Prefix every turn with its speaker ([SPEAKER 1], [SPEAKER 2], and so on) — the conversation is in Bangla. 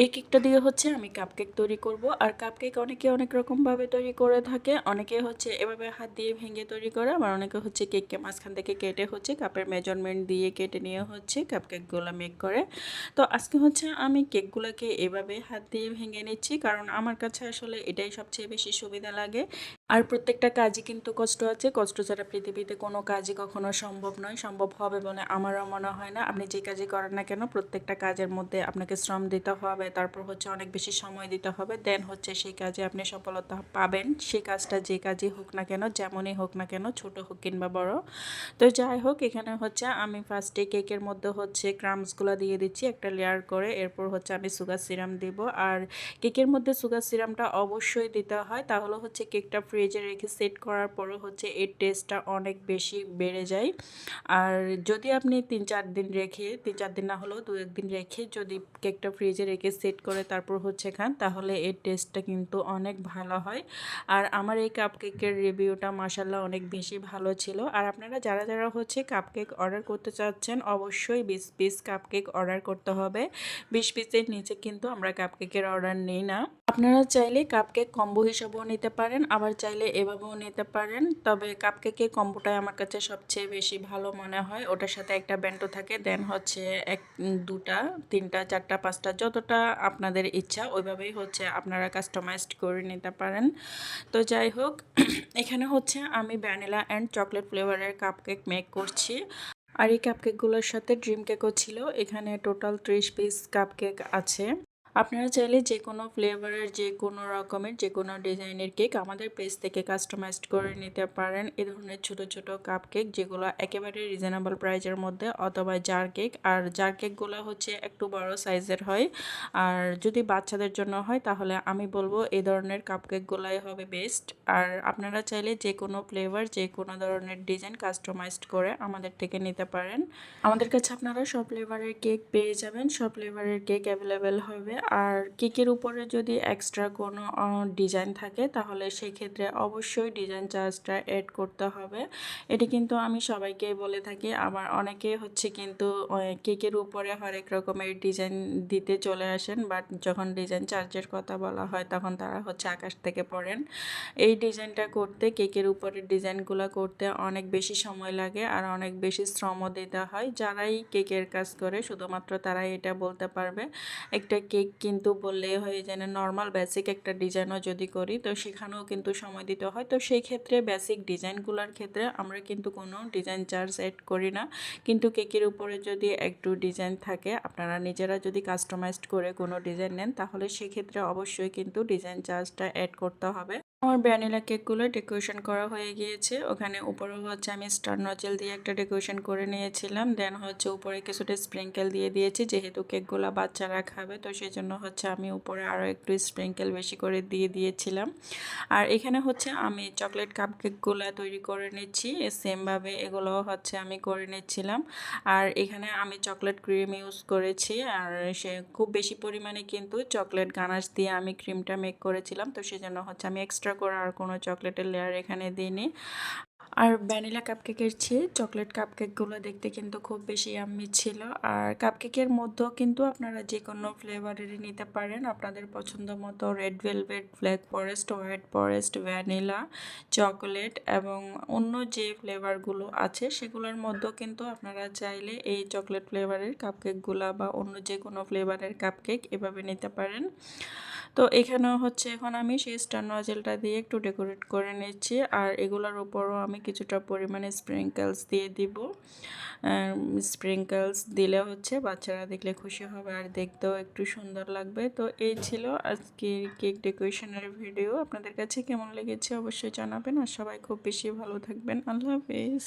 [SPEAKER 1] এই কেকটা দিয়ে হচ্ছে আমি কাপকেক তৈরি করব। আর কাপকেক অনেকে অনেক রকমভাবে তৈরি করে থাকে। অনেকে হচ্ছে এভাবে হাত দিয়ে ভেঙে তৈরি করে, আবার অনেকে হচ্ছে কেককে মাঝখান থেকে কেটে হচ্ছে কাপের মেজারমেন্ট দিয়ে কেটে নিয়ে হচ্ছে কাপকেকগুলো মেক করে। তো আজকে হচ্ছে আমি কেকগুলোকে এভাবে হাত দিয়ে ভেঙে নিচ্ছি, কারণ আমার কাছে আসলে এটাই সবচেয়ে বেশি সুবিধা লাগে। আর প্রত্যেকটা কাজই কিন্তু কষ্ট আছে, কষ্ট ছাড়া পৃথিবীতে কোনো কাজই কখনো সম্ভব নয়, সম্ভব হবে বলে আমারও মনে হয় না। আপনি যে কাজই করেন না কেন, প্রত্যেকটা কাজের মধ্যে আপনাকে শ্রম দিতে হবে, তারপর হচ্ছে অনেক বেশি সময় দিতে হবে, দেন হচ্ছে সেই কাজে আপনি সফলতা পাবেন। সেই কাজটা যে কাজই হোক না কেন, যেমনই হোক না কেন, ছোট হোক কিংবা বড়। তো যাই হোক, এখানে হচ্ছে আমি ফার্স্টে কেকের মধ্যে হচ্ছে ক্রামসগুলো দিয়ে দিচ্ছি একটা লেয়ার করে, এরপর হচ্ছে আমি সুগার সিরাম দিব। আর কেকের মধ্যে সুগার সিরামটা অবশ্যই দিতে হয়, তাহলে হচ্ছে কেকটা ফ্রিজে রেখে সেট করার পরও হচ্ছে এর টেস্টটা অনেক বেশি বেড়ে যায়। আর যদি আপনি 3-4 দিন রেখে, 3-4 দিন না হলেও 2-1 দিন রেখে যদি কেকটা ফ্রিজে রেখে সেট করে তারপর হচ্ছে খান, তাহলে এর টেস্টটা কিন্তু অনেক ভালো হয়। আর আমার এই কাপকেকের রিভিউটা মাশাল্লাহ অনেক বেশি ভালো ছিল। আর আপনারা যারা যারা হচ্ছে কাপকেক অর্ডার করতে চাচ্ছেন, অবশ্যই 20 পিস কাপকেক অর্ডার করতে হবে। 20 পিসের নিচে কিন্তু আমরা কাপকেকের অর্ডার নিই না। আপনারা চাইলে কাপকেক কম্বো হিসাবেও নিতে পারেন, আবার চাইলে এভাবেও নিতে পারেন। তবে কাপকেকের কম্বোটাই আমার কাছে সবচেয়ে বেশি ভালো মনে হয়। ওটার সাথে একটা বেন্টো থাকে, দেন হচ্ছে এক, দুটা, তিনটা, চারটা, পাঁচটা, যতটা আপনাদের ইচ্ছা ওইভাবেই হচ্ছে আপনারা কাস্টমাইজড করে নিতে পারেন। তো যাই হোক, এখানে হচ্ছে আমি ভ্যানিলা অ্যান্ড চকলেট ফ্লেভারের কাপকেক মেক করছি। আর এই কাপকেকগুলোর সাথে ড্রিম কেকও ছিল। এখানে টোটাল 30 পিস কাপকেক আছে। আপনারা চাইলে যে কোনো ফ্লেভারের, যে কোনো রকমের, যে কোনো ডিজাইনের কেক আমাদের পেজ থেকে কাস্টমাইজড করে নিতে পারেন। এ ধরনের ছোট ছোট কাপকেক যেগুলো একেবারে রিজনেবল প্রাইজের মধ্যে, অথবা জার কেক। আর জার কেকগুলো হচ্ছে একটু বড় সাইজের হয়। আর যদি বাচ্চাদের জন্য হয় তাহলে আমি বলবো এই ধরনের কাপকেকগুলাই হবে বেস্ট। আর আপনারা চাইলে যে কোনো ফ্লেভার, যে কোনো ধরনের ডিজাইন কাস্টমাইজড করে আমাদের থেকে নিতে পারেন। আমাদের কাছে আপনারা সব ফ্লেভারের কেক পেয়ে যাবেন, সব ফ্লেভারের কেক অ্যাভেলেবেল হবে। আর কেকের উপরে যদি এক্সট্রা কোনো ডিজাইন থাকে তাহলে সেই ক্ষেত্রে অবশ্যই ডিজাইন চার্জটা অ্যাড করতে হবে। এটি কিন্তু আমি সবাইকেই বলে থাকি। আবার অনেকে হচ্ছে কিন্তু কেকের উপরে হরেক রকমের ডিজাইন দিতে চলে আসেন, বাট যখন ডিজাইন চার্জের কথা বলা হয় তখন তারা হচ্ছে আকাশ থেকে পড়েন। এই ডিজাইনটা করতে, কেকের উপরের ডিজাইনগুলো করতে অনেক বেশি সময় লাগে আর অনেক বেশি শ্রমও দিতে হয়। যারাই কেকের কাজ করে শুধুমাত্র তারাই এটা বলতে পারবে। একটা কেক কিন্তু বললেই হয় যেন নর্মাল বেসিক একটা ডিজাইনও যদি করি তো সেখানেও কিন্তু সময় দিতে হয়। তো সেই ক্ষেত্রে বেসিক ডিজাইনগুলোর ক্ষেত্রে আমরা কিন্তু কোনো ডিজাইন চার্জ অ্যাড করি না। কিন্তু কেকের উপরে যদি একটু ডিজাইন থাকে, আপনারা নিজেরা যদি কাস্টমাইজড করে কোনো ডিজাইন নেন তাহলে সেক্ষেত্রে অবশ্যই কিন্তু ডিজাইন চার্জটা অ্যাড করতে হবে। আমার ভ্যানিলা কেকগুলো ডেকোরেশন করা হয়ে গিয়েছে। ওখানে উপরে হচ্ছে আমি স্টার নজেল দিয়ে একটা ডেকোরেশন করে নিয়েছিলাম, দেন হচ্ছে উপরে কিছুটা স্প্রিঙ্কেল দিয়ে দিয়েছি। যেহেতু কেকগুলো বাচ্চারা খাবে তো সেই জন্য হচ্ছে আমি উপরে আরও একটু স্প্রিঙ্কেল বেশি করে দিয়ে দিয়েছিলাম। আর এখানে হচ্ছে আমি চকলেট কাপকেকগুলো তৈরি করে নিচ্ছি, সেমভাবে এগুলো হচ্ছে আমি করে নিচ্ছিলাম। আর এখানে আমি চকলেট ক্রিম ইউজ করেছি, আর সে খুব বেশি পরিমাণে কিন্তু চকলেট গানাশ দিয়ে আমি ক্রিমটা মেক করেছিলাম। তো সেজন্য হচ্ছে আমি এক্সট্রা করে আর কোনো চকলেটের লেয়ার এখানে দিইনি। আর ভ্যানিলা কাপকেকের চেয়ে চকলেট কাপকেকগুলো দেখতে কিন্তু খুব বেশি ইয়াম্মি ছিল। আর কাপকেকের মধ্যেও কিন্তু আপনারা যে কোনো ফ্লেভারেরই নিতে পারেন আপনাদের পছন্দ মতো। Red velvet, black forest, white forest, vanilla, chocolate এবং অন্য যে ফ্লেভারগুলো আছে সেগুলোর মধ্যেও কিন্তু আপনারা চাইলে এই চকলেট ফ্লেভারের কাপকেকগুলো বা অন্য যে কোনো ফ্লেভারের কাপকেক এভাবে নিতে পারেন। তো এখানেও হচ্ছে এখন আমি সেই স্টার নজেলটা দিয়ে একটু ডেকোরেট করে নিচ্ছি। আর এগুলোর উপরও আমি কিছুটা পরিমাণে স্প্রিঙ্কেলস দিয়ে দিব। স্প্রিঙ্কেলস দিলে হচ্ছে বাচ্চারা দেখলে খুশি হবে আর দেখতেও একটু সুন্দর লাগবে। তো এই ছিল আজকের কেক ডেকোরেশনের ভিডিও। আপনাদের কাছে কেমন লেগেছে অবশ্যই জানাবেন। আর সবাই খুব বেশি ভালো থাকবেন। আল্লাহ হাফেজ।